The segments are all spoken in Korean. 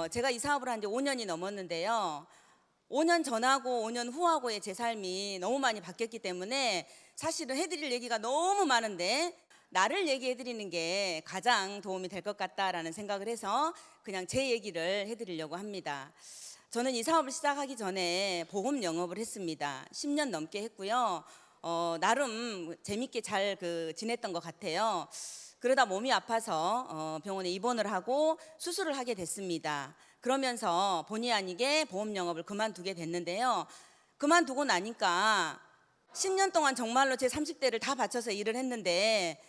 제가 이 사업을 한 지 5년이 넘었는데요. 5년 전하고 5년 후하고의 제 삶이 너무 많이 바뀌었기 때문에 사실은 해드릴 얘기가 너무 많은데 나를 얘기해드리는 게 가장 도움이 될 것 같다라는 생각을 해서 그냥 제 얘기를 해드리려고 합니다. 저는 이 사업을 시작하기 전에 보험 영업을 했습니다. 10년 넘게 했고요. 나름 재밌게 잘 지냈던 것 같아요. 그러다 몸이 아파서 병원에 입원을 하고 수술을 하게 됐습니다. 그러면서 본의 아니게 보험 영업을 그만두게 됐는데요. 그만두고 나니까 10년 동안 정말로 제 30대를 다 바쳐서 일을 했는데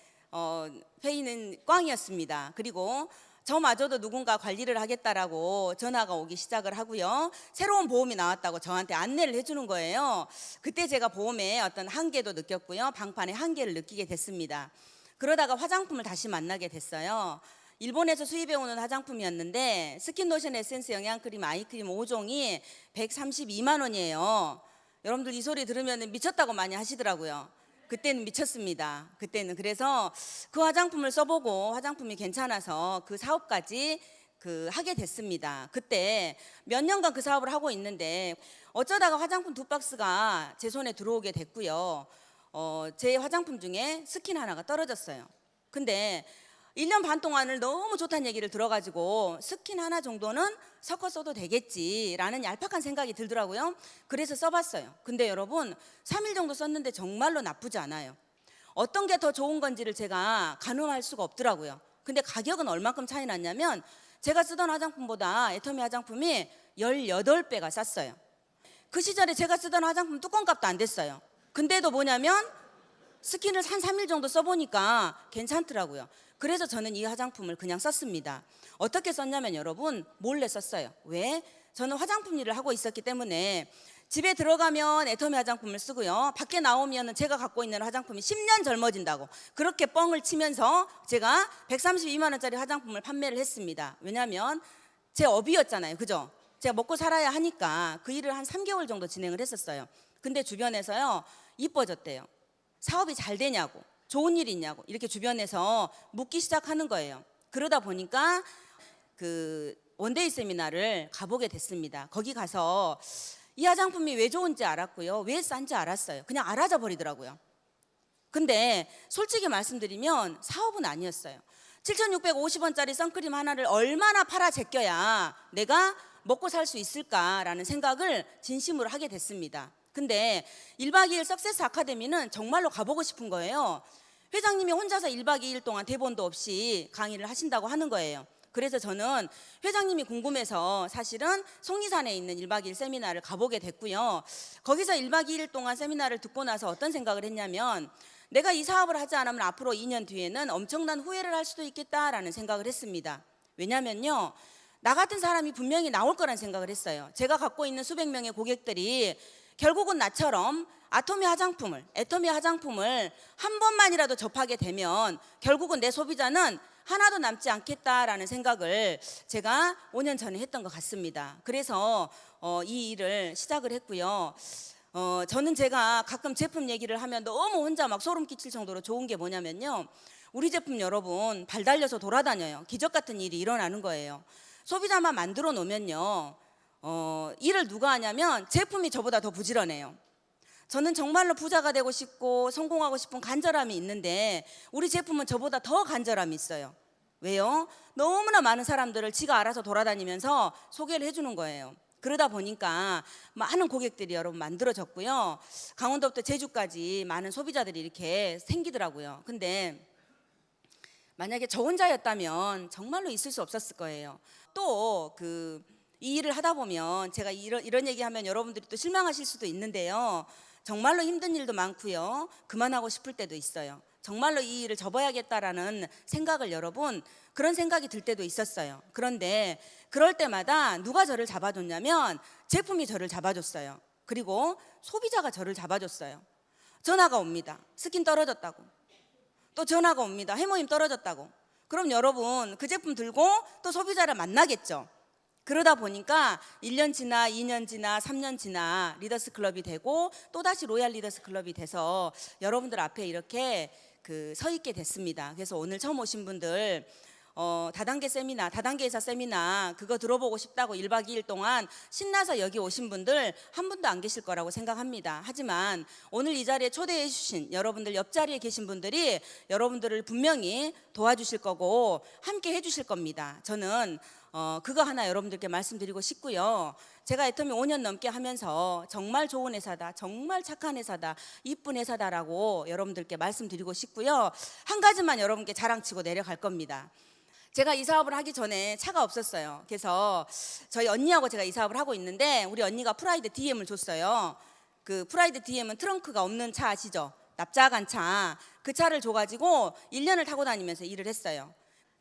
페이는 꽝이었습니다. 그리고 저마저도 누군가 관리를 하겠다라고 전화가 오기 시작을 하고요. 새로운 보험이 나왔다고 저한테 안내를 해주는 거예요. 그때 제가 보험에 어떤 한계도 느꼈고요. 방판의 한계를 느끼게 됐습니다. 그러다가 화장품을 다시 만나게 됐어요. 일본에서 수입해오는 화장품이었는데 스킨로션, 에센스, 영양크림, 아이크림 5종이 132만 원이에요. 여러분들 이 소리 들으면 미쳤다고 많이 하시더라고요. 그때는 미쳤습니다. 그때는 그래서 그 화장품을 써보고 화장품이 괜찮아서 그 사업까지 하게 됐습니다. 그때 몇 년간 그 사업을 하고 있는데 어쩌다가 화장품 2박스가 제 손에 들어오게 됐고요. 제 화장품 중에 스킨 하나가 떨어졌어요. 근데 1년 반 동안을 너무 좋다는 얘기를 들어가지고 스킨 하나 정도는 섞어 써도 되겠지라는 얄팍한 생각이 들더라고요. 그래서 써봤어요. 근데 여러분 3일 정도 썼는데 정말로 나쁘지 않아요. 어떤 게 더 좋은 건지를 제가 가늠할 수가 없더라고요. 근데 가격은 얼마큼 차이 났냐면 제가 쓰던 화장품보다 애터미 화장품이 18배가 쌌어요. 그 시절에 제가 쓰던 화장품 뚜껑값도 안 됐어요. 근데도 뭐냐면 스킨을 한 3일 정도 써보니까 괜찮더라고요. 그래서 저는 이 화장품을 그냥 썼습니다. 어떻게 썼냐면 여러분 몰래 썼어요. 왜? 저는 화장품 일을 하고 있었기 때문에 집에 들어가면 애터미 화장품을 쓰고요. 밖에 나오면 제가 갖고 있는 화장품이 10년 젊어진다고 그렇게 뻥을 치면서 제가 132만 원짜리 화장품을 판매를 했습니다. 왜냐하면 제 업이었잖아요. 그죠? 제가 먹고 살아야 하니까 그 일을 한 3개월 정도 진행을 했었어요. 근데 주변에서요 이뻐졌대요. 사업이 잘 되냐고, 좋은 일이 있냐고 이렇게 주변에서 묻기 시작하는 거예요. 그러다 보니까 원데이 세미나를 가보게 됐습니다. 거기 가서 이 화장품이 왜 좋은지 알았고요. 왜 싼지 알았어요. 그냥 알아져 버리더라고요. 근데 솔직히 말씀드리면 사업은 아니었어요. 7,650원짜리 선크림 하나를 얼마나 팔아 제껴야 내가 먹고 살 수 있을까라는 생각을 진심으로 하게 됐습니다. 근데 1박 2일 석세스 아카데미는 정말로 가보고 싶은 거예요. 회장님이 혼자서 1박 2일 동안 대본도 없이 강의를 하신다고 하는 거예요. 그래서 저는 회장님이 궁금해서 사실은 속리산에 있는 1박 2일 세미나를 가보게 됐고요. 거기서 1박 2일 동안 세미나를 듣고 나서 어떤 생각을 했냐면 내가 이 사업을 하지 않으면 앞으로 2년 뒤에는 엄청난 후회를 할 수도 있겠다라는 생각을 했습니다. 왜냐면요. 나 같은 사람이 분명히 나올 거란 생각을 했어요. 제가 갖고 있는 수백 명의 고객들이 결국은 나처럼 애터미 화장품을 한 번만이라도 접하게 되면 결국은 내 소비자는 하나도 남지 않겠다라는 생각을 제가 5년 전에 했던 것 같습니다. 그래서 이 일을 시작을 했고요. 저는 제가 가끔 제품 얘기를 하면 너무 혼자 막 소름 끼칠 정도로 좋은 게 뭐냐면요. 우리 제품 여러분 발 달려서 돌아다녀요. 기적 같은 일이 일어나는 거예요. 소비자만 만들어 놓으면요. 일을 누가 하냐면 제품이 저보다 더 부지런해요. 저는 정말로 부자가 되고 싶고 성공하고 싶은 간절함이 있는데 우리 제품은 저보다 더 간절함이 있어요. 왜요? 너무나 많은 사람들을 지가 알아서 돌아다니면서 소개를 해주는 거예요. 그러다 보니까 많은 고객들이 여러분 만들어졌고요. 강원도부터 제주까지 많은 소비자들이 이렇게 생기더라고요. 근데 만약에 저 혼자였다면 정말로 있을 수 없었을 거예요. 또 이 일을 하다 보면 제가 이런 얘기하면 여러분들이 또 실망하실 수도 있는데요. 정말로 힘든 일도 많고요. 그만하고 싶을 때도 있어요. 정말로 이 일을 접어야겠다라는 생각을 여러분 그런 생각이 들 때도 있었어요. 그런데 그럴 때마다 누가 저를 잡아줬냐면 제품이 저를 잡아줬어요. 그리고 소비자가 저를 잡아줬어요. 전화가 옵니다. 스킨 떨어졌다고. 또 전화가 옵니다. 해모임 떨어졌다고. 그럼 여러분 그 제품 들고 또 소비자를 만나겠죠. 그러다 보니까 1년 지나 2년 지나 3년 지나 리더스 클럽이 되고 또다시 로얄 리더스 클럽이 돼서 여러분들 앞에 이렇게 서 있게 됐습니다. 그래서 오늘 처음 오신 분들 다단계 세미나, 다단계 회사 세미나 그거 들어보고 싶다고 1박 2일 동안 신나서 여기 오신 분들 한 분도 안 계실 거라고 생각합니다. 하지만 오늘 이 자리에 초대해 주신 여러분들, 옆자리에 계신 분들이 여러분들을 분명히 도와주실 거고 함께 해주실 겁니다. 저는 그거 하나 여러분들께 말씀드리고 싶고요. 제가 애터미 5년 넘게 하면서 정말 좋은 회사다, 정말 착한 회사다, 이쁜 회사다라고 여러분들께 말씀드리고 싶고요. 한 가지만 여러분께 자랑치고 내려갈 겁니다. 제가 이 사업을 하기 전에 차가 없었어요. 그래서 저희 언니하고 제가 이 사업을 하고 있는데 우리 언니가 프라이드 DM을 줬어요. 그 프라이드 DM은 트렁크가 없는 차 아시죠? 납작한 차. 그 차를 줘가지고 1년을 타고 다니면서 일을 했어요.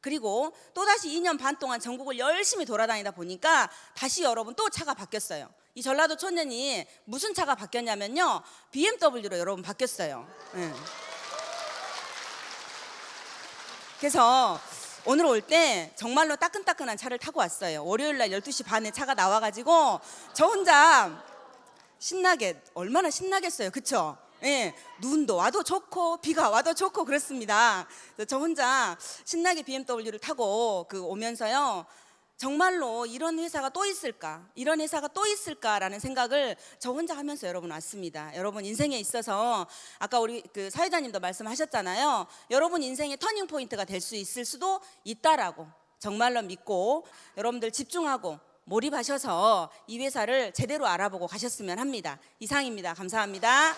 그리고 또다시 2년 반 동안 전국을 열심히 돌아다니다 보니까 다시 여러분 또 차가 바뀌었어요. 이 전라도 촌년이 무슨 차가 바뀌었냐면요, BMW로 여러분 바뀌었어요. 네. 그래서 오늘 올 때 정말로 따끈따끈한 차를 타고 왔어요. 월요일날 12시 반에 차가 나와가지고 저 혼자 신나게, 얼마나 신나겠어요, 그쵸? 예, 눈도 와도 좋고 비가 와도 좋고 그렇습니다. 저 혼자 신나게 BMW를 타고 오면서요, 정말로 이런 회사가 또 있을까, 이런 회사가 또 있을까라는 생각을 저 혼자 하면서 여러분 왔습니다. 여러분 인생에 있어서 아까 우리 그 사회자님도 말씀하셨잖아요. 여러분 인생의 터닝 포인트가 될 수 있을 수도 있다라고 정말로 믿고 여러분들 집중하고 몰입하셔서 이 회사를 제대로 알아보고 가셨으면 합니다. 이상입니다. 감사합니다.